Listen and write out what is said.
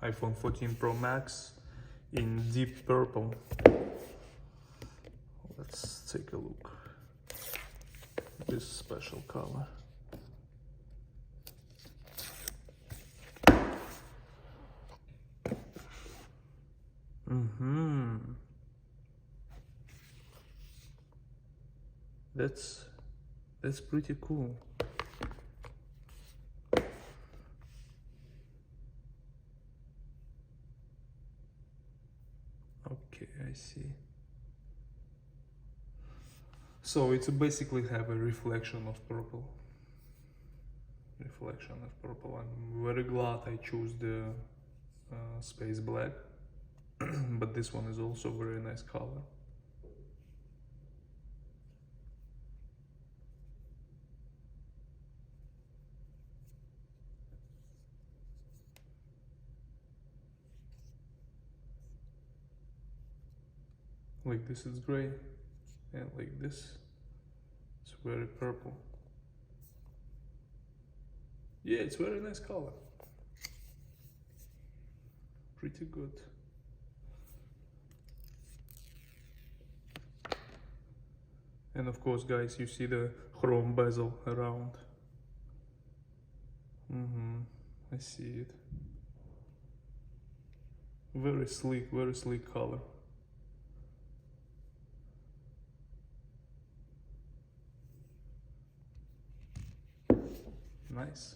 iPhone 14 Pro Max in deep purple. Let's take a look. This special color. That's pretty cool. Okay, I see. So it's basically have a reflection of purple. I'm very glad I choose the space black, but this one is also very nice color. Like this is gray, and like this it's very purple. Yeah, it's very nice color. Pretty good. And of course, guys, you see the chrome bezel around. I see it. Very sleek color. Nice.